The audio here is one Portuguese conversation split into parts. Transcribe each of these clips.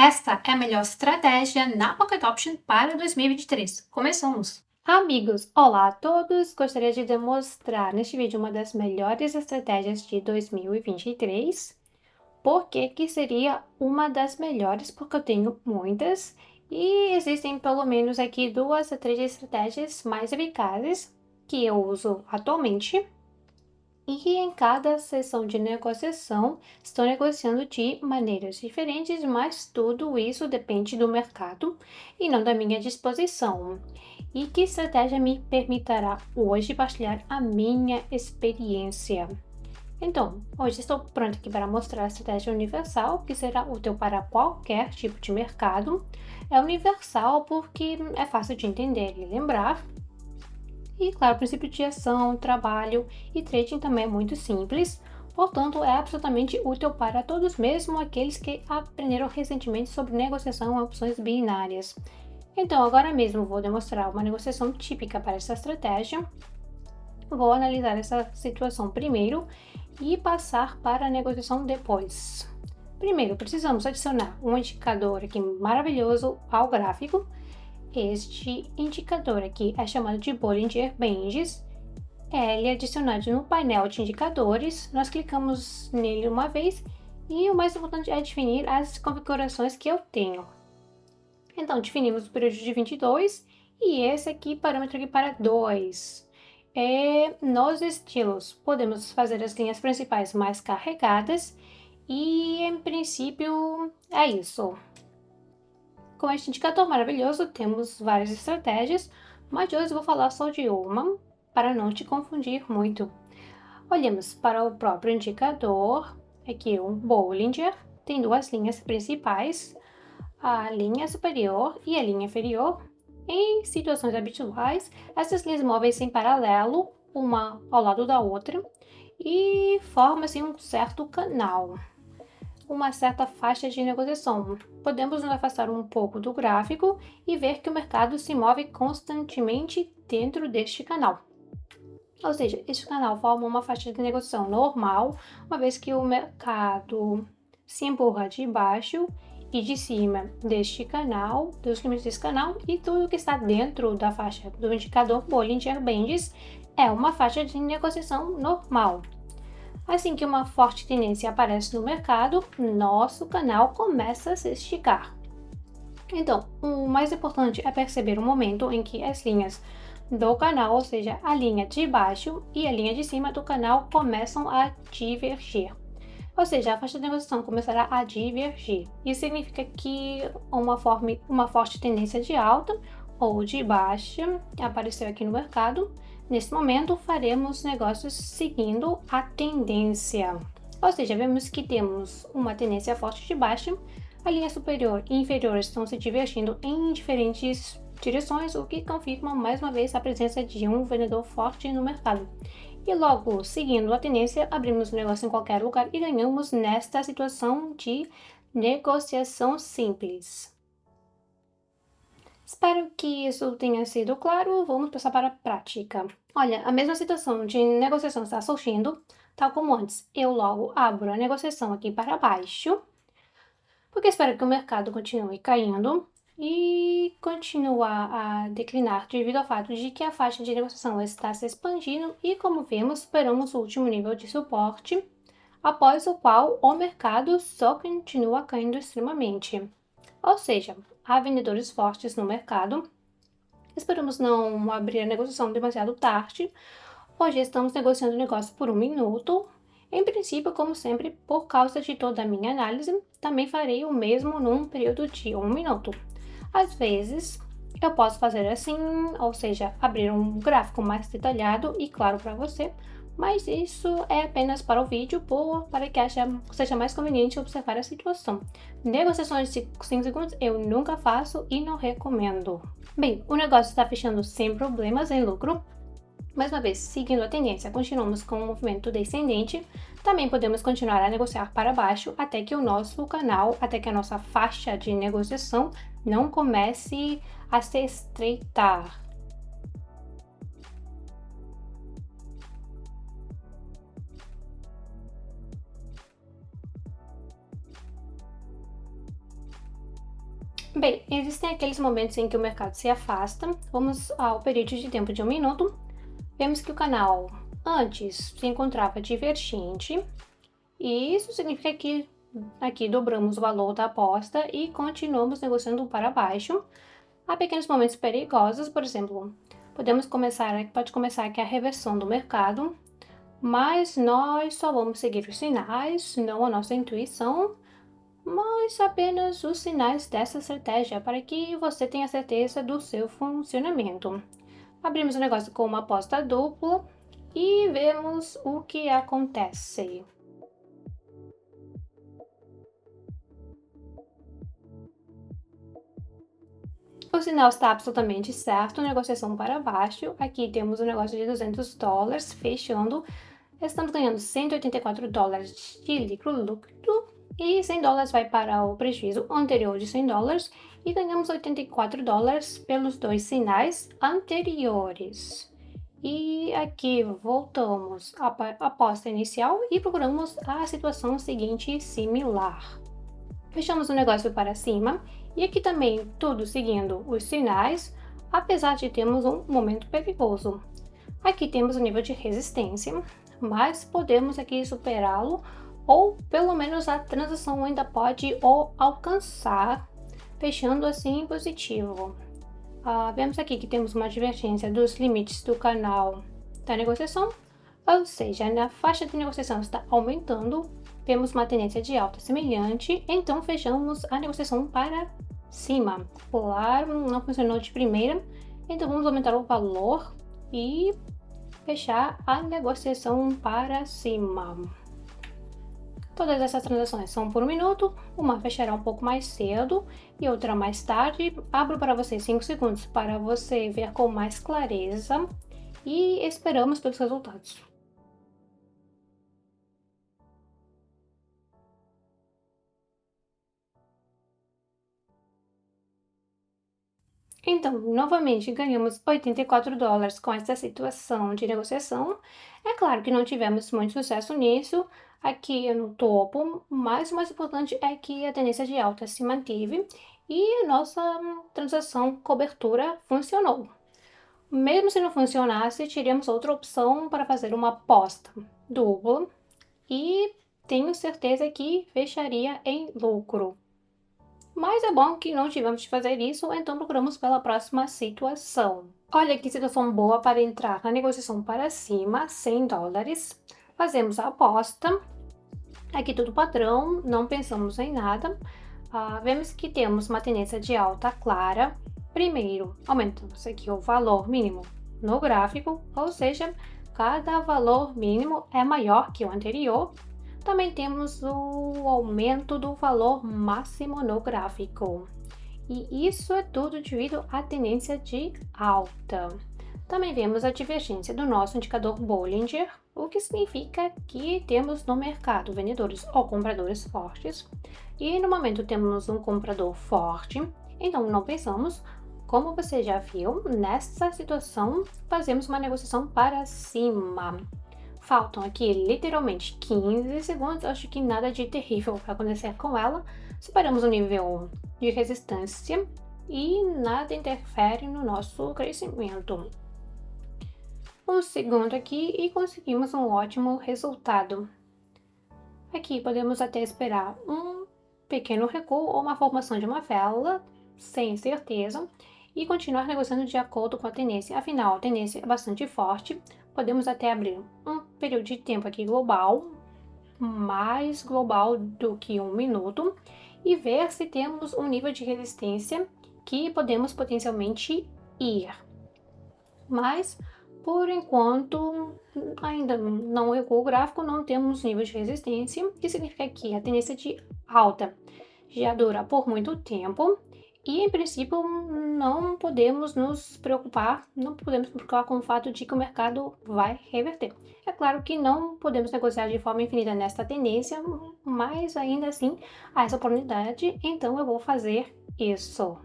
Esta é a melhor estratégia na Pocket Option para 2023. Começamos! Amigos, olá a todos! Gostaria de demonstrar neste vídeo uma das melhores estratégias de 2023. Por que seria uma das melhores? Porque eu tenho muitas e existem pelo menos aqui 2 a 3 estratégias mais eficazes que eu uso atualmente. E em cada sessão de negociação, estou negociando de maneiras diferentes, mas tudo isso depende do mercado e não da minha disposição. E que estratégia me permitirá hoje partilhar a minha experiência? Então, hoje estou pronta aqui para mostrar a estratégia universal, que será útil para qualquer tipo de mercado. É universal porque é fácil de entender e lembrar. E, claro, o princípio de ação, trabalho e trading também é muito simples, portanto, é absolutamente útil para todos, mesmo aqueles que aprenderam recentemente sobre negociação em opções binárias. Então, agora mesmo vou demonstrar uma negociação típica para essa estratégia. Vou analisar essa situação primeiro e passar para a negociação depois. Primeiro, precisamos adicionar um indicador aqui maravilhoso ao gráfico. Este indicador aqui é chamado de Bollinger Bands. Ele é adicionado no painel de indicadores. Nós clicamos nele uma vez e o mais importante é definir as configurações que eu tenho. Então, definimos o período de 22 e esse aqui, parâmetro aqui para 2. Nos estilos, podemos fazer as linhas principais mais carregadas e, em princípio, é isso. Com este indicador maravilhoso, temos várias estratégias, mas hoje eu vou falar só de uma, para não te confundir muito. Olhemos para o próprio indicador, aqui um Bollinger, tem 2 linhas principais, a linha superior e a linha inferior. Em situações habituais, essas linhas móveis em paralelo, uma ao lado da outra, e forma-se um certo canal, uma certa faixa de negociação. Podemos nos afastar um pouco do gráfico e ver que o mercado se move constantemente dentro deste canal. Ou seja, este canal forma uma faixa de negociação normal, uma vez que o mercado se empurra de baixo e de cima deste canal, dos limites desse canal, e tudo que está dentro da faixa do indicador Bollinger Bands é uma faixa de negociação normal. Assim que uma forte tendência aparece no mercado, nosso canal começa a se esticar. Então, o mais importante é perceber o momento em que as linhas do canal, ou seja, a linha de baixo e a linha de cima do canal, começam a divergir. Ou seja, a faixa de negociação começará a divergir. Isso significa que uma forte tendência de alta ou de baixa apareceu aqui no mercado. Nesse momento, faremos negócios seguindo a tendência. Ou seja, vemos que temos uma tendência forte de baixa, a linha superior e inferior estão se divergindo em diferentes direções, o que confirma mais uma vez a presença de um vendedor forte no mercado. E logo, seguindo a tendência, abrimos o negócio em qualquer lugar e ganhamos nesta situação de negociação simples. Espero que isso tenha sido claro. Vamos passar para a prática. Olha, a mesma situação de negociação está surgindo, tal como antes. Eu logo abro a negociação aqui para baixo, porque espero que o mercado continue caindo e continua a declinar devido ao fato de que a faixa de negociação está se expandindo e, como vemos, superamos o último nível de suporte, após o qual o mercado só continua caindo extremamente. Ou seja, há vendedores fortes no mercado. Esperamos não abrir a negociação demasiado tarde. Hoje estamos negociando o negócio por 1 minuto. Em princípio, como sempre, por causa de toda a minha análise, também farei o mesmo num período de 1 minuto. Às vezes, eu posso fazer assim, ou seja, abrir um gráfico mais detalhado e claro para você, mas isso é apenas para o vídeo, para que seja mais conveniente observar a situação. Negociações de 5 segundos eu nunca faço e não recomendo. Bem, o negócio está fechando sem problemas em lucro. Mais uma vez, seguindo a tendência, continuamos com o movimento descendente. Também podemos continuar a negociar para baixo até que o nosso canal, até que a nossa faixa de negociação não comece a se estreitar. Bem, existem aqueles momentos em que o mercado se afasta. Vamos ao período de tempo de 1 minuto. Vemos que o canal antes se encontrava divergente, e isso significa que aqui dobramos o valor da aposta e continuamos negociando para baixo. Há pequenos momentos perigosos, por exemplo, pode começar aqui a reversão do mercado, mas nós só vamos seguir os sinais, não a nossa intuição, mas apenas os sinais dessa estratégia para que você tenha certeza do seu funcionamento. Abrimos o negócio com uma aposta dupla e vemos o que acontece. O sinal está absolutamente certo, negociação para baixo. Aqui temos um negócio de $200 fechando. Estamos ganhando $184 de lucro e $100 vai para o prejuízo anterior de $100 e ganhamos $84 pelos dois sinais anteriores. E aqui voltamos à aposta inicial e procuramos a situação seguinte similar. Fechamos o negócio para cima e aqui também tudo seguindo os sinais, apesar de termos um momento perigoso. Aqui temos o nível de resistência, mas podemos aqui superá-lo ou pelo menos a transação ainda pode o alcançar, fechando assim em positivo. Vemos aqui que temos uma divergência dos limites do canal da negociação, ou seja, na faixa de negociação está aumentando, vemos uma tendência de alta semelhante, então fechamos a negociação para cima. Claro, não funcionou de primeira, então vamos aumentar o valor e fechar a negociação para cima. Todas essas transações são por 1 minuto, uma fechará um pouco mais cedo e outra mais tarde. Abro para você 5 segundos para você ver com mais clareza e esperamos pelos resultados. Então, novamente ganhamos $84 com essa situação de negociação. É claro que não tivemos muito sucesso nisso, aqui no topo, mas o mais importante é que a tendência de alta se manteve e a nossa transação cobertura funcionou. Mesmo se não funcionasse, teríamos outra opção para fazer uma aposta dupla e tenho certeza que fecharia em lucro. Mas é bom que não tivemos de fazer isso, então procuramos pela próxima situação. Olha que situação boa para entrar na negociação para cima, $100. Fazemos a aposta. Aqui tudo padrão, não pensamos em nada. Vemos que temos uma tendência de alta clara. Primeiro, aumentamos aqui o valor mínimo no gráfico, ou seja, cada valor mínimo é maior que o anterior. Também temos o aumento do valor máximo no gráfico. E isso é tudo devido à tendência de alta. Também vemos a divergência do nosso indicador Bollinger, o que significa que temos no mercado vendedores ou compradores fortes. E no momento temos um comprador forte, então não pensamos. Como você já viu, nessa situação fazemos uma negociação para cima. Faltam aqui literalmente 15 segundos, acho que nada de terrível vai acontecer com ela. Superamos o nível de resistência e nada interfere no nosso crescimento. Um segundo aqui e conseguimos um ótimo resultado. Aqui podemos até esperar um pequeno recuo ou uma formação de uma vela, sem certeza, e continuar negociando de acordo com a tendência. Afinal, a tendência é bastante forte. Podemos até abrir um período de tempo aqui global, mais global do que 1 minuto, e ver se temos um nível de resistência que podemos potencialmente ir. Mas, por enquanto, ainda não recuou o gráfico, não temos nível de resistência, que significa que a tendência de alta já dura por muito tempo. E, em princípio, não podemos nos preocupar com o fato de que o mercado vai reverter. É claro que não podemos negociar de forma infinita nesta tendência, mas ainda assim há essa oportunidade, então eu vou fazer isso.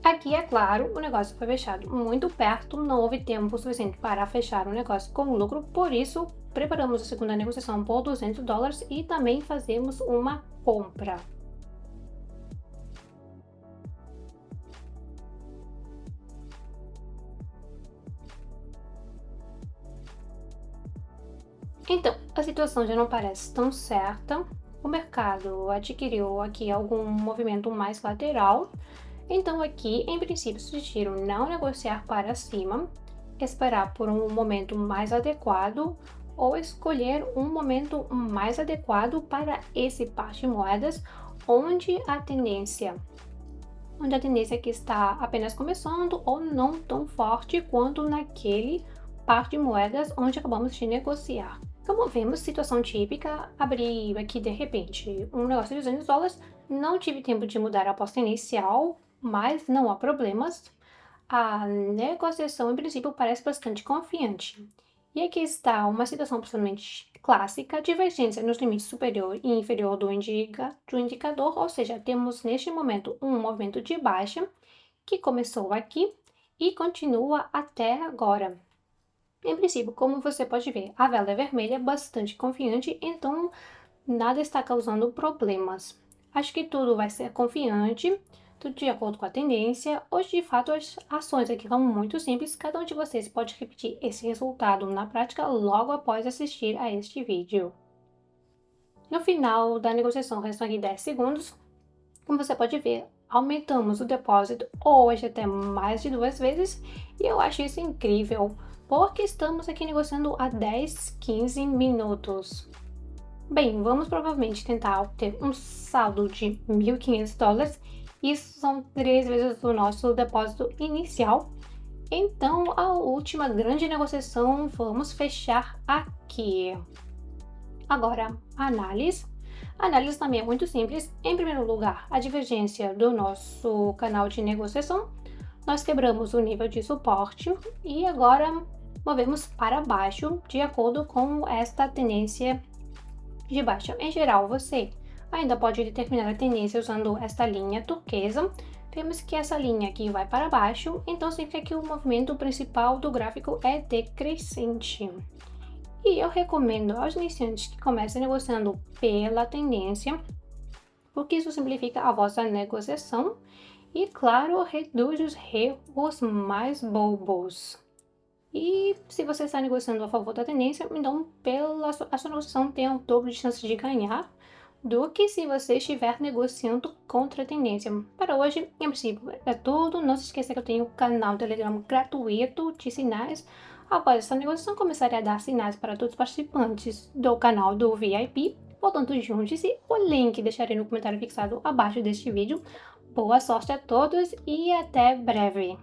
Aqui, é claro, o negócio foi fechado muito perto, não houve tempo suficiente para fechar o negócio com lucro, por isso preparamos a segunda negociação por $200 e também fazemos uma compra. Então, a situação já não parece tão certa. O mercado adquiriu aqui algum movimento mais lateral. Então, aqui, em princípio, sugiro não negociar para cima, esperar por um momento mais adequado ou escolher um momento mais adequado para esse par de moedas, onde a tendência, onde a tendência aqui está apenas começando ou não tão forte quanto naquele par de moedas onde acabamos de negociar. Como vemos, situação típica, abri aqui de repente um negócio de $200, não tive tempo de mudar a aposta inicial, mas não há problemas. A negociação, em princípio, parece bastante confiante. E aqui está uma situação absolutamente clássica, divergência nos limites superior e inferior do indicador, ou seja, temos neste momento um movimento de baixa que começou aqui e continua até agora. Em princípio, como você pode ver, a vela é vermelha, bastante confiante, então nada está causando problemas. Acho que tudo vai ser confiante, tudo de acordo com a tendência. Hoje, de fato, as ações aqui são muito simples. Cada um de vocês pode repetir esse resultado na prática logo após assistir a este vídeo. No final da negociação, restam aqui 10 segundos. Como você pode ver, aumentamos o depósito hoje até mais de 2 vezes e eu acho isso incrível, porque estamos aqui negociando há 10, 15 minutos. Bem, vamos provavelmente tentar obter um saldo de $1.500. Isso são 3 vezes o nosso depósito inicial. Então, a última grande negociação, vamos fechar aqui. Agora, a análise. A análise também é muito simples. Em primeiro lugar, a divergência do nosso canal de negociação. Nós quebramos o nível de suporte e agora movemos para baixo de acordo com esta tendência de baixa. Em geral, você ainda pode determinar a tendência usando esta linha turquesa. Vemos que essa linha aqui vai para baixo, então significa que o movimento principal do gráfico é decrescente. E eu recomendo aos iniciantes que comecem negociando pela tendência, porque isso simplifica a vossa negociação e, claro, reduz os erros mais bobos. E se você está negociando a favor da tendência, então a sua negociação tem o dobro de chances de ganhar do que se você estiver negociando contra a tendência. Para hoje, em princípio, é tudo. Não se esqueça que eu tenho um canal Telegram gratuito de sinais. Após essa negociação, começarei a dar sinais para todos os participantes do canal do VIP. Portanto, junte-se. O link deixarei no comentário fixado abaixo deste vídeo. Boa sorte a todos e até breve!